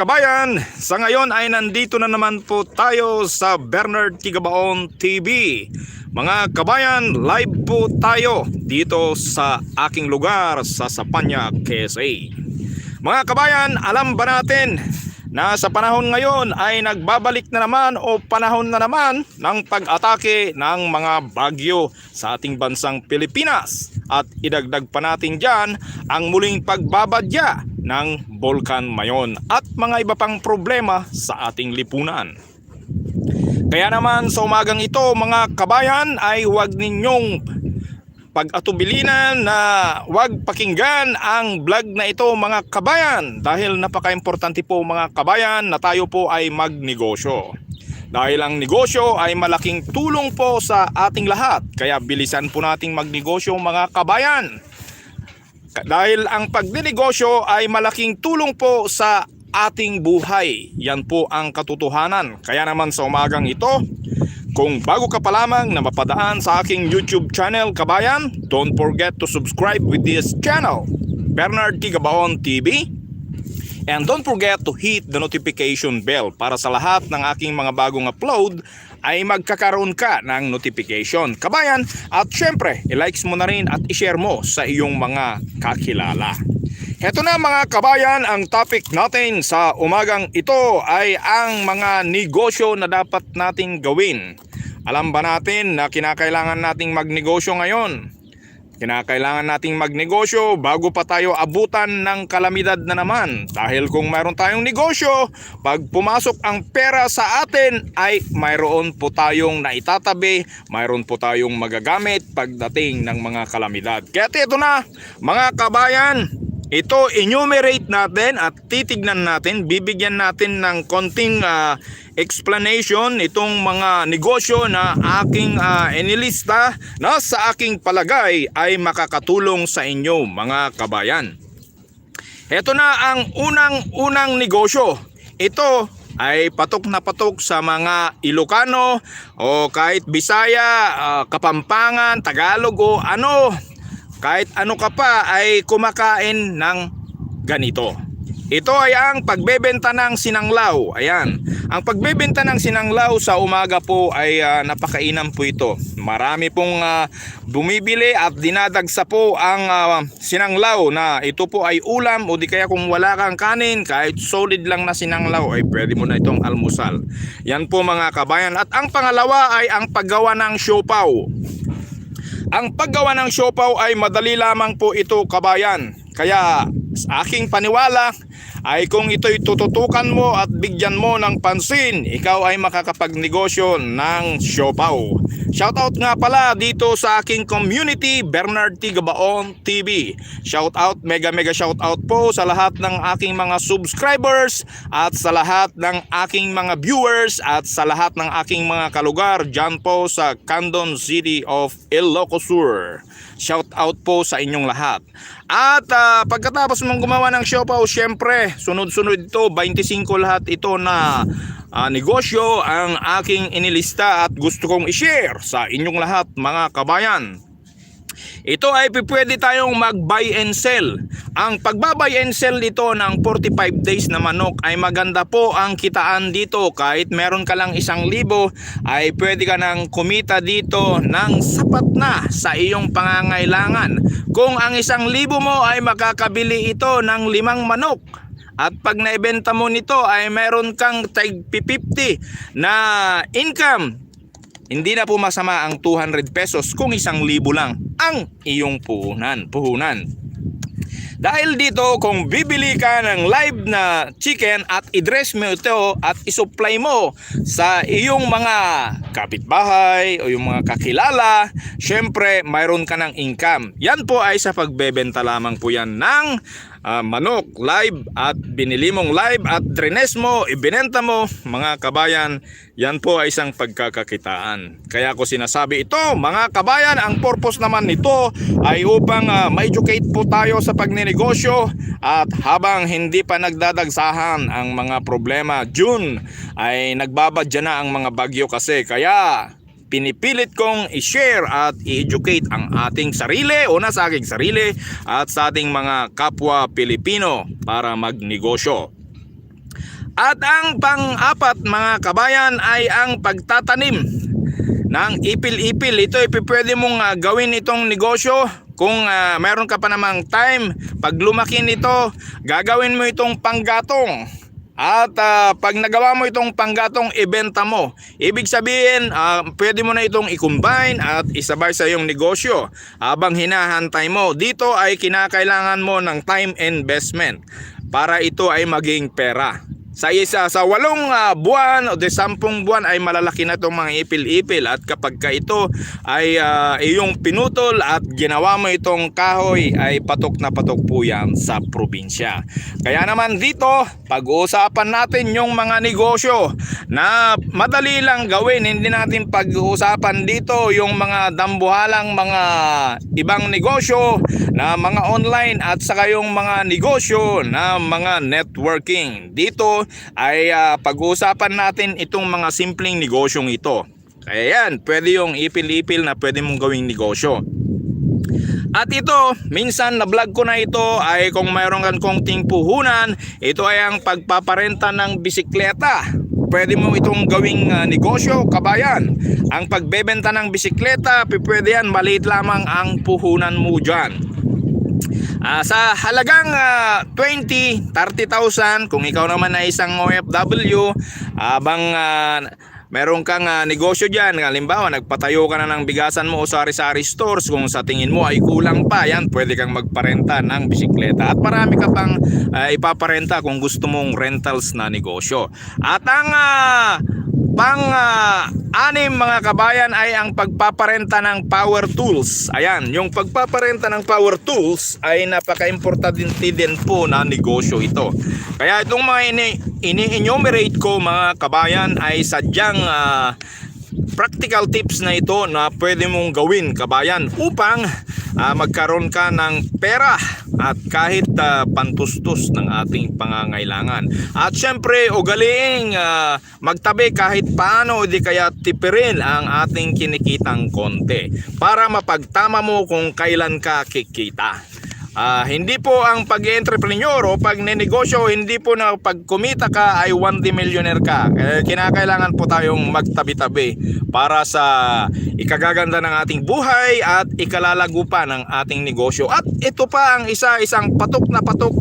Kabayan, sa ngayon ay nandito na naman po tayo sa Bernard Tigabaon TV. Mga kabayan, live po tayo dito sa aking lugar sa Sapanya, KSA. Mga kabayan, alam ba natin na sa panahon ngayon ay nagbabalik na naman o panahon na naman ng pag-atake ng mga bagyo sa ating bansang Pilipinas. At idagdag pa natin dyan ang muling pagbabadya ng Volcan Mayon at mga iba pang problema sa ating lipunan. Kaya naman sa umagang ito mga kabayan ay huwag ninyong pag-atubilinan na huwag pakinggan ang vlog na ito mga kabayan, dahil napaka-importante po mga kabayan na tayo po ay magnegosyo. Dahil ang negosyo ay malaking tulong po sa ating lahat, kaya bilisan po nating magnegosyo mga kabayan. Dahil ang pagninegosyo ay malaking tulong po sa ating buhay. Yan po ang katotohanan. Kaya naman sa umagang ito, kung bago ka pa lamang na mapadaan sa aking YouTube channel kabayan, don't forget to subscribe with this channel, Bernard Tigabaon TV. And don't forget to hit the notification bell para sa lahat ng aking mga bagong upload ay magkakaroon ka ng notification kabayan. At syempre, i-likes mo na rin at i-share mo sa iyong mga kakilala. Heto na mga kabayan, ang topic natin sa umagang ito ay ang mga negosyo na dapat nating gawin. Alam ba natin na kinakailangan nating magnegosyo ngayon? Kinakailangan nating magnegosyo bago pa tayo abutan ng kalamidad na naman. Dahil kung mayroon tayong negosyo, pag pumasok ang pera sa atin ay mayroon po tayong naitatabi, mayroon po tayong magagamit pagdating ng mga kalamidad. Kaya ito na mga kabayan, ito enumerate natin at titignan natin, bibigyan natin ng konting explanation itong mga negosyo na aking inilista na sa aking palagay ay makakatulong sa inyo mga kabayan. Ito na ang unang negosyo. Ito ay patok na patok sa mga Ilocano o kahit Bisaya, Kapampangan, Tagalog o ano. Kahit ano ka pa ay kumakain ng ganito. Ito ay ang pagbebenta ng sinanglaw. Ayan. Ang pagbebenta ng sinanglaw sa umaga po ay napakainam po ito. Marami pong bumibili at dinadagsa po ang sinanglaw na ito po ay ulam, o di kaya kung wala kang kanin, kahit solid lang na sinanglaw ay pwede mo na itong almusal. Yan po mga kabayan. At ang pangalawa ay ang paggawa ng siopaw. Ang paggawa ng siopaw ay madali lamang po ito kabayan. Kaya sa aking paniwala ay kung ito'y tututukan mo at bigyan mo ng pansin, ikaw ay makakapagnegosyo ng siopaw. Shoutout nga pala dito sa aking community, Bernard Tigabaon TV. Shoutout, mega shoutout po sa lahat ng aking mga subscribers at sa lahat ng aking mga viewers at sa lahat ng aking mga kalugar dyan po sa Candon City of Ilocos Sur. Shoutout po sa inyong lahat. At pagkatapos mong gumawa ng siopaw, syempre sunod-sunod ito, 25 lahat ito na negosyo ang aking inilista at gusto kong i-share sa inyong lahat mga kabayan. Ito ay pwede tayong mag-buy and sell. Ang pagba-buy and sell dito ng 45 days na manok ay maganda po ang kitaan dito. Kahit meron ka lang 1,000 ay pwede ka nang kumita dito ng sapat na sa iyong pangangailangan. Kung ang 1,000 mo ay makakabili ito ng 5 manok, at pag naibenta mo nito ay meron kang tag 50 na income, hindi na po masama ang 200 pesos kung 1,000 lang ang iyong puhunan. Dahil dito kung bibili ka ng live na chicken at i-dress mo ito at isupply mo sa iyong mga kapitbahay o yung mga kakilala, syempre mayroon ka ng income. Yan po ay sa pagbebenta lamang po yan ng manok live, at binili mong live at drines mo, ibinenta mo mga kabayan. Yan po ay isang pagkakakitaan. Kaya ko sinasabi ito mga kabayan, ang purpose naman nito ay upang ma-educate po tayo sa pagninegosyo. At habang hindi pa nagdadagsahan ang mga problema, June ay nagbabadya na ang mga bagyo kasi. Kaya pinipilit kong i-share at i-educate ang ating sarili, una sa aking sarili at sa ating mga kapwa Pilipino para magnegosyo. At ang pang-apat mga kabayan ay ang pagtatanim ng ipil-ipil. Ito pwede mong gawin itong negosyo kung meron ka pa namang time. Pag lumaki nito, gagawin mo itong panggatong. At pag nagawa mo itong panggatong, ibenta mo. Ibig sabihin, pwede mo na itong i-combine at isabay sa iyong negosyo habang hinahantay mo. Dito ay kinakailangan mo ng time investment para ito ay maging pera. Sa 8 buwan o 10 buwan ay malalaki na itong mga ipil-ipil, at kapag ka ito ay iyong pinutol at ginawa mo itong kahoy, ay patok na patok po yan sa probinsya. Kaya naman dito, pag-uusapan natin yung mga negosyo na madali lang gawin. Hindi natin pag-uusapan dito yung mga dambuhalang mga ibang negosyo na mga online at saka yung mga negosyo na mga networking. Dito ay pag-uusapan natin itong mga simpleng negosyong ito. Kaya yan, pwede yung ipil-ipil na pwede mong gawing negosyo. At ito, minsan na vlog ko na ito, ay kung mayroon kang konting puhunan, ito ay ang pagpaparenta ng bisikleta. Pwede mo itong gawing negosyo, kabayan. Ang pagbebenta ng bisikleta, pwede yan, maliit lamang ang puhunan mo dyan. Sa halagang 20, 30,000, kung ikaw naman ay isang OFW, abang meron kang negosyo dyan, halimbawa nagpatayo ka na ng bigasan mo o sari-sari stores, kung sa tingin mo ay kulang pa, yan, pwede kang magparenta ng bisikleta. At marami ka pang ipaparenta kung gusto mong rentals na negosyo. At ang pang-anim mga kabayan ay ang pagpaparenta ng power tools. Ayan, yung pagpaparenta ng power tools ay napaka-importante din po na negosyo ito. Kaya itong mga ini-enumerate ko mga kabayan ay sadyang practical tips na ito na pwede mong gawin, kabayan, upang magkaroon ka ng pera at kahit pantustos ng ating pangangailangan. At syempre, ugaliing magtabi kahit paano, di kaya tipirin ang ating kinikitang konti para mapagtama mo kung kailan ka kikita. Hindi po ang pag-entrepreneur o pag-nenegosyo, hindi po na pag kumita ka ay 1D millionaire ka. Kinakailangan po tayong magtabi-tabi para sa ikagaganda ng ating buhay at ikalalago pa ng ating negosyo. At ito pa ang isang patok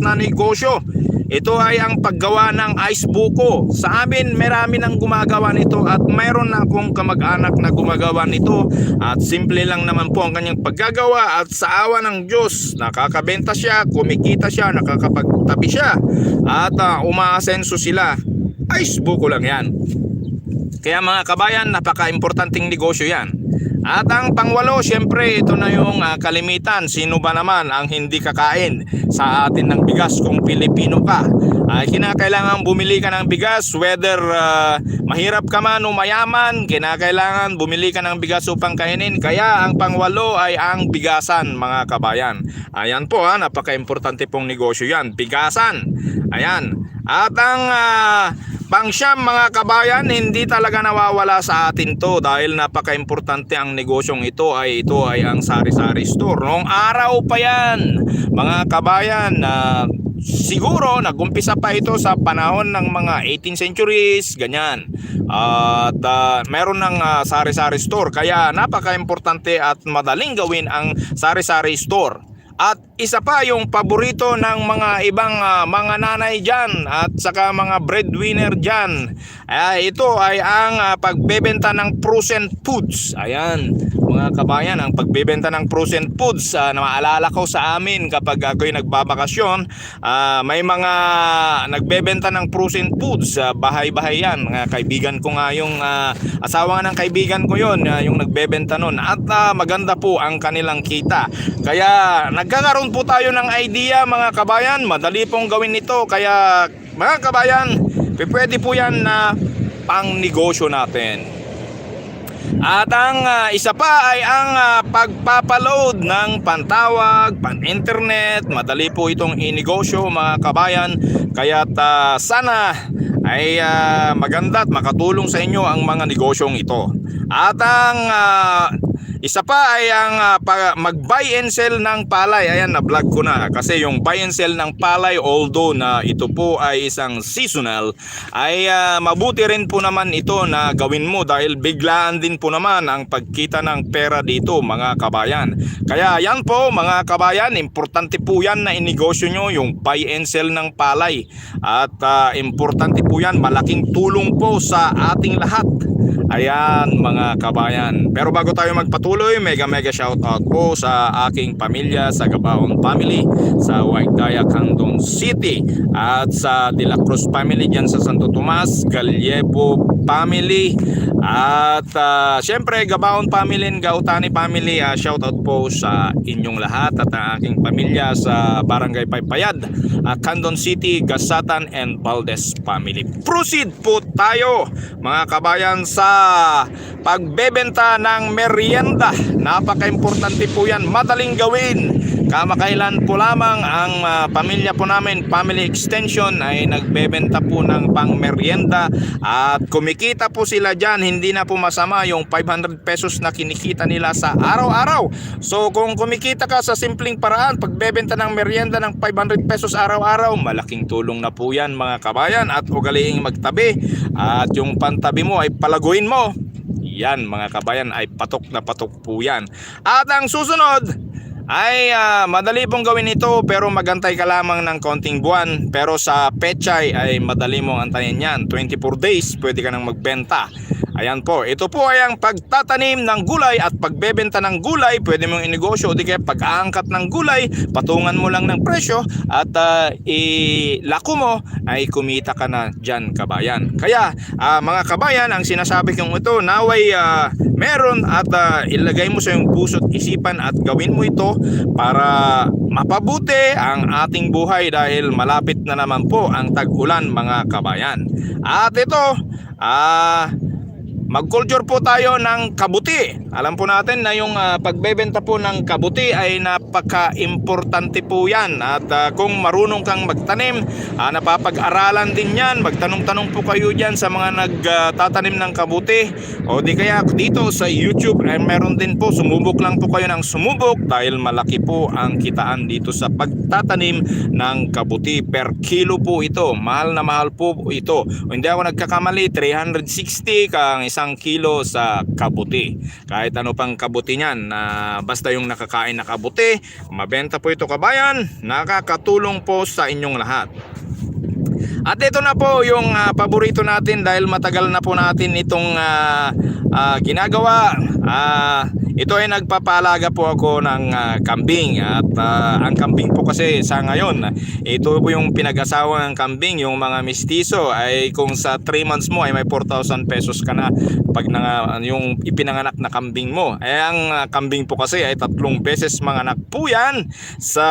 na negosyo. Ito ay ang paggawa ng ice buko. Sa amin, marami nang gumagawa nito at mayroon na akong kamag-anak na gumagawa nito. At simple lang naman po ang kanyang paggagawa at sa awa ng Diyos, nakakabenta siya, kumikita siya, nakakapagtabi siya. At umaasenso sila. Ice buko lang yan. Kaya mga kabayan, napaka-importanting negosyo yan. At ang pangwalo, syempre ito na yung kalimitan. Sino ba naman ang hindi kakain sa atin ng bigas kung Pilipino ka? Kinakailangan bumili ka ng bigas, whether mahirap ka man o mayaman, kinakailangan bumili ka ng bigas upang kainin. Kaya ang pangwalo ay ang bigasan mga kabayan. Ayan po, napaka-importante pong negosyo yan, bigasan. Ayan. At ang pangsyam mga kabayan, hindi talaga nawawala sa atin to dahil napaka-importante ang negosyong ito ay ang sari-sari store. Noong araw pa yan mga kabayan, siguro nagumpisa pa ito sa panahon ng mga 18th centuries, ganyan. At meron ng sari-sari store, kaya napaka-importante at madaling gawin ang sari-sari store. At isa pa yung paborito ng mga ibang mga nanay dyan at saka mga breadwinner dyan. Ito ay ang pagbebenta ng frozen foods. Ayan mga kabayan, ang pagbebenta ng frozen foods. Naalala ko sa amin kapag ako'y nagbabakasyon, may mga nagbebenta ng frozen foods. Bahay-bahay yan. Mga kaibigan ko nga yung asawa ng kaibigan ko yon, yung nagbebenta nun. At maganda po ang kanilang kita. Kaya nagkakaroon po tayo ng idea mga kabayan, madali pong gawin ito. Kaya mga kabayan, pwede po yan na pang negosyo natin. At ang isa pa ay ang pagpapaload ng pantawag, pan-internet. Madali po itong inegosyo mga kabayan. Kaya sana ay maganda at makatulong sa inyo ang mga negosyong ito. At ang Isa pa ay ang mag-buy and sell ng palay. Ayan, na-vlog ko na kasi yung buy and sell ng palay, although na ito po ay isang seasonal, ay mabuti rin po naman ito na gawin mo dahil biglaan din po naman ang pagkita ng pera dito mga kabayan. Kaya yan po mga kabayan, importante po yan na inegosyo nyo yung buy and sell ng palay. At importante po yan, malaking tulong po sa ating lahat. Ayan mga kabayan. Pero bago tayo magpatuloy, mega shoutout po sa aking pamilya sa Gabaon family, sa Waigdaya, Candon City, at sa De La Cruz family dyan sa Santo Tomas, Gallievo family, at syempre Gabaon family and Gautani family. Shoutout po sa inyong lahat at ang aking pamilya sa Barangay Paypayad, Candon City, Gasatan and Valdez family. Proceed po tayo mga kabayan sa pagbebenta ng merienda. Napaka-importante po yan, madaling gawin. Kamakailan po lamang ang pamilya po namin, Family Extension, ay nagbebenta po ng pang merienda at kumikita po sila dyan. Hindi na po masama yung 500 pesos na kinikita nila sa araw-araw. So kung kumikita ka sa simpleng paraan, pagbebenta ng merienda ng 500 pesos araw-araw, malaking tulong na po yan mga kabayan. At ugaliing magtabi at yung pantabi mo ay palaguin mo. Yan mga kabayan, ay patok na patok po yan. At ang susunod ay madali pong gawin ito, pero magantay ka lamang ng konting buwan. Pero sa pechay ay madali mong antayin yan, 24 days pwede ka nang magbenta. Ayan po, ito po ay ang pagtatanim ng gulay at pagbebenta ng gulay. Pwede mong inegosyo, o di kaya pag-aangkat ng gulay, patungan mo lang ng presyo at ilako mo, ay kumita ka na dyan kabayan. Kaya mga kabayan, ang sinasabi kong ito, naway meron at ilagay mo sa iyong puso't isipan at gawin mo ito para mapabuti ang ating buhay dahil malapit na naman po ang tag-ulan mga kabayan. At ito, mag-culture po tayo ng kabuti. Alam po natin na yung pagbebenta po ng kabuti ay napaka-importante po yan. At kung marunong kang magtanim, napapag-aralan din yan. Magtanong-tanong po kayo dyan sa mga nagtatanim ng kabuti. O di kaya dito sa YouTube ay meron din po. Sumubok lang po kayo ng sumubok dahil malaki po ang kitaan dito sa pagtatanim ng kabuti. Per kilo po ito. Mahal na mahal po ito. O hindi ako nagkakamali, 360 kang 1 kilo sa kabuti. Kahit ano pang kabuti niyan, basta yung nakakain na kabuti, mabenta po ito kabayan, nakakatulong po sa inyong lahat. At ito na po yung paborito natin dahil matagal na po natin itong ginagawa. Ito ay nagpapalaga po ako ng kambing at ang kambing po kasi sa ngayon, ito po yung pinag-asawa ng kambing, yung mga mistiso ay kung sa 3 months mo ay may 4,000 pesos ka na pag yung ipinanganak na kambing mo. Ay ang kambing po kasi ay 3 beses manganak po yan sa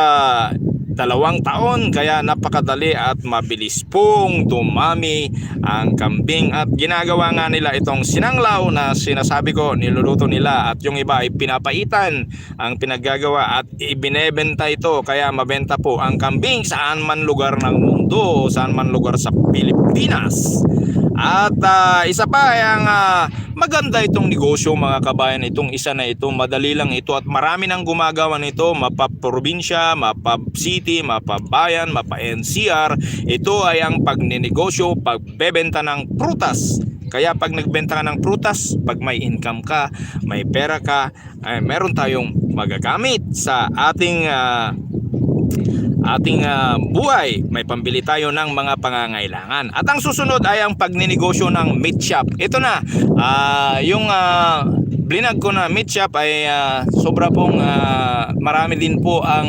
2 taon, kaya napakadali at mabilis pong dumami ang kambing. At ginagawa nga nila itong sinanglaw na sinasabi ko, niluluto nila, at yung iba ay pinapaitan ang pinaggagawa at ibinebenta ito, kaya mabenta po ang kambing saan man lugar ng mundo o saan man lugar sa Pilipinas. At isa pa ay ang maganda itong negosyo mga kabayan, itong isa na ito, madali lang ito at marami nang gumagawa nito, mapa-probinsya, mapa-city, mapa-bayan, mapa-NCR. Ito ay ang pagninegosyo, pagbebenta ng prutas. Kaya pag nagbenta ka ng prutas, pag may income ka, may pera ka, ay meron tayong magagamit sa ating buhay, may pambili tayo ng mga pangangailangan. At ang susunod ay ang pagninegosyo ng meat shop. Ito na, yung blinag ko na meat shop ay sobra pong marami din po ang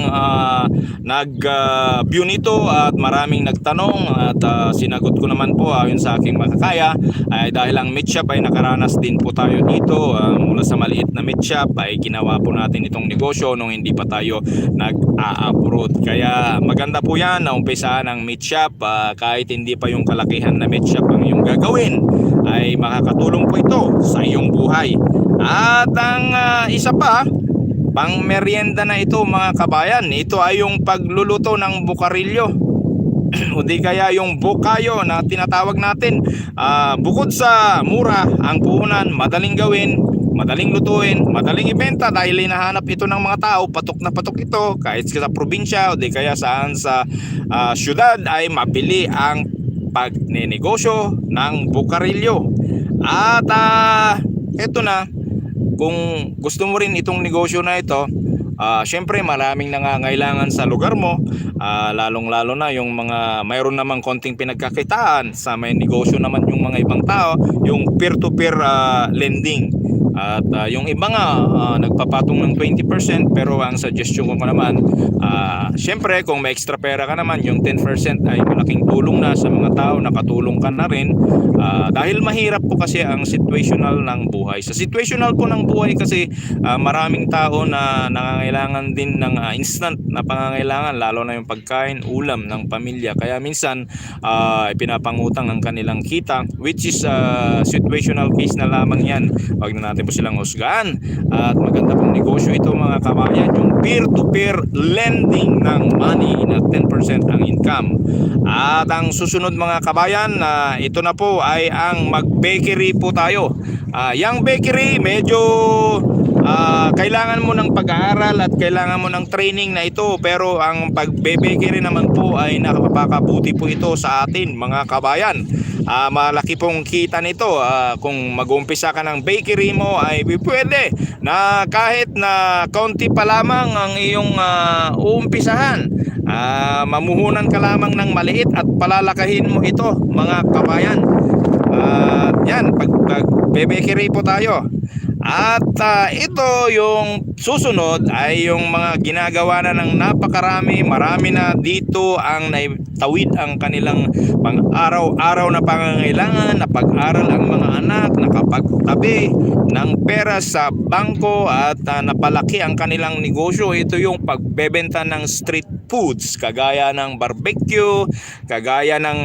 nag-view nito at maraming nagtanong at sinagot ko naman po ayon sa aking makakaya, ay dahil ang meat shop ay nakaranas din po tayo dito mula sa maliit na meat shop ay ginawa po natin itong negosyo nung hindi pa tayo nag-a-abroad. Kaya maganda po yan na umpisahan ng meat shop, kahit hindi pa yung kalakihan na meat shop ang iyong gagawin, ay makakatulong po ito sa iyong buhay. At ang isa pa, pang merienda na ito mga kabayan, ito ay yung pagluluto ng bukarilyo o di kaya yung bukayo na tinatawag natin. Bukod sa mura ang puhunan, madaling gawin, madaling lutuin, madaling ibenta dahil hinahanap ito ng mga tao. Patok na patok ito kahit sa probinsya o di kaya saan sa syudad ay mabili ang pagnenegosyo ng bukarilyo. At eto na, kung gusto mo rin itong negosyo na ito, syempre maraming nangangailangan sa lugar mo, lalong-lalo na yung mga mayroon namang konting pinagkakitaan sa may negosyo naman yung mga ibang tao, yung peer-to-peer lending. At yung iba nga nagpapatong ng 20%, pero ang suggestion ko naman, syempre kung may extra pera ka naman, yung 10% ay malaking tulong na sa mga tao, nakatulong ka na rin. Dahil mahirap po kasi ang situational ng buhay. Sa situational po ng buhay kasi maraming tao na nangangailangan din ng instant na pangangailangan, lalo na yung pagkain, ulam ng pamilya. Kaya minsan pinapangutang ang kanilang kita, which is situational case na lamang yan. Wag na natin po silang husgahan. At maganda pong negosyo ito mga kabayan, yung peer-to-peer lending ng money na 10% ang income. At ang susunod mga kabayan, ito na po ay ang mag-bakery po tayo. Yung bakery medyo kailangan mo ng pag-aaral at kailangan mo ng training na ito, pero ang pag-bakery naman po ay nakapakabuti po ito sa atin mga kabayan. Malaki pong kita nito. Kung mag-umpisa ka ng bakery mo ay pwede na kahit na kaunti pa lamang ang iyong uumpisahan. Mamuhunan ka lamang ng maliit at palalakahin mo ito mga kabayan. Yan, pag-bakery po tayo. At ito yung susunod ay yung mga ginagawa na ng napakarami. Marami na dito ang naitawid ang kanilang pang-araw-araw na pangangailangan, napag-aral ang mga anak, nakapagtabi ng pera sa bangko at napalaki ang kanilang negosyo. Ito yung pagbebenta ng street foods, kagaya ng barbecue, kagaya ng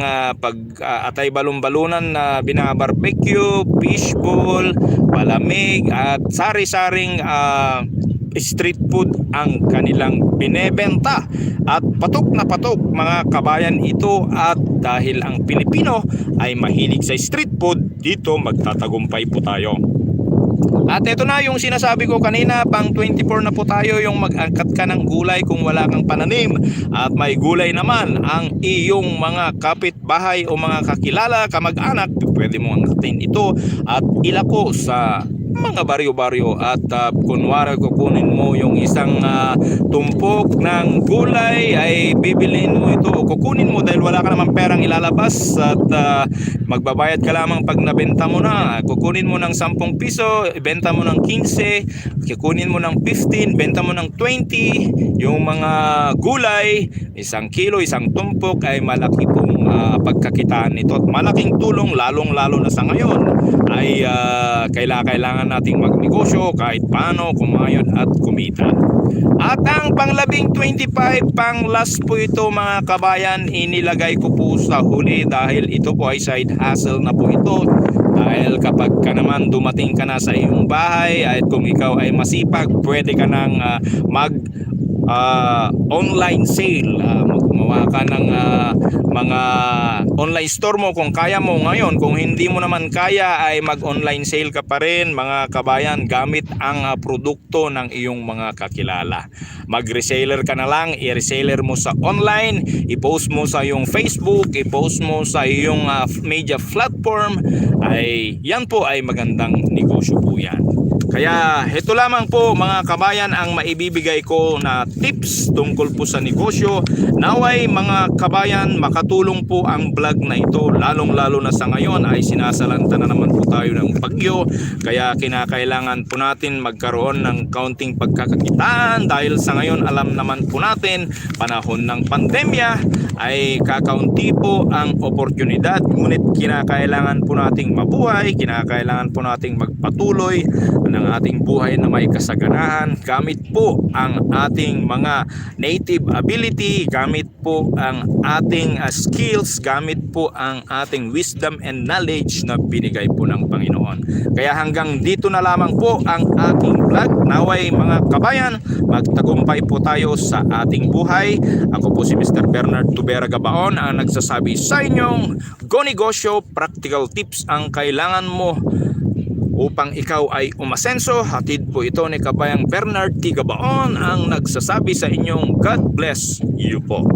atay balon-balunan na binabarbecue, fishball, palamig at sari-saring street food ang kanilang binebenta. At patok na patok mga kabayan ito, at dahil ang Pilipino ay mahilig sa street food, dito magtatagumpay po tayo. At ito na yung sinasabi ko kanina, pang 24 na po tayo, yung mag-angkat ka ng gulay kung wala kang pananim at may gulay naman ang iyong mga kapitbahay o mga kakilala, kamag-anak, pwede mo angkatin ito at ilako sa mga baryo-baryo. At kunwari kukunin mo yung isang tumpok ng gulay, ay bibilhin mo ito o kukunin mo dahil wala ka namang perang ilalabas at magbabayad ka lamang pag nabenta mo na. Kukunin mo ng 10 piso, ibenta mo ng 15, kukunin mo ng 15, benta mo ng 20. Yung mga gulay, 1 kilo, 1 tumpok ay malaki pong pagkakitaan nito at malaking tulong, lalong-lalo na sa ngayon ay kailangan nating magnegosyo kahit paano kumayod at kumita. At ang panglabing 25, pang last po ito mga kabayan, inilagay ko po sa huli dahil ito po ay side hustle na po ito. Dahil kapag ka naman dumating ka na sa iyong bahay at kung ikaw ay masipag, pwede ka nang online sale, gumawa ka ng mga online store mo kung kaya mo ngayon. Kung hindi mo naman kaya ay mag-online sale ka pa rin mga kabayan, gamit ang produkto ng iyong mga kakilala. Mag-reseller ka na lang, i-reseller mo sa online, i-post mo sa iyong Facebook, i-post mo sa iyong media platform, ay yan po ay magandang negosyo po yan. Kaya ito lamang po mga kabayan ang maibibigay ko na tips tungkol po sa negosyo. Naway mga kabayan, makatulong po ang vlog na ito, lalong-lalo na sa ngayon ay sinasalanta na naman po tayo ng bagyo. Kaya kinakailangan po natin magkaroon ng kaunting pagkakakitaan dahil sa ngayon alam naman po natin, panahon ng pandemya ay kakaunti po ang oportunidad. Ngunit kinakailangan po nating mabuhay, kinakailangan po nating magpatuloy ng ating buhay na may kasaganahan, gamit po ang ating mga native ability, gamit po ang ating skills, gamit po ang ating wisdom and knowledge na binigay po ng Panginoon. Kaya hanggang dito na lamang po ang aking vlog. Naway mga kabayan, magtagumpay po tayo sa ating buhay. Ako po si Mr. Bernard Tubera Gabaon ang nagsasabi sa inyong go negosyo, practical tips ang kailangan mo upang ikaw ay umasenso. Hatid po ito ni Kabayang Bernard T. Gabaon ang nagsasabi sa inyong God bless you po.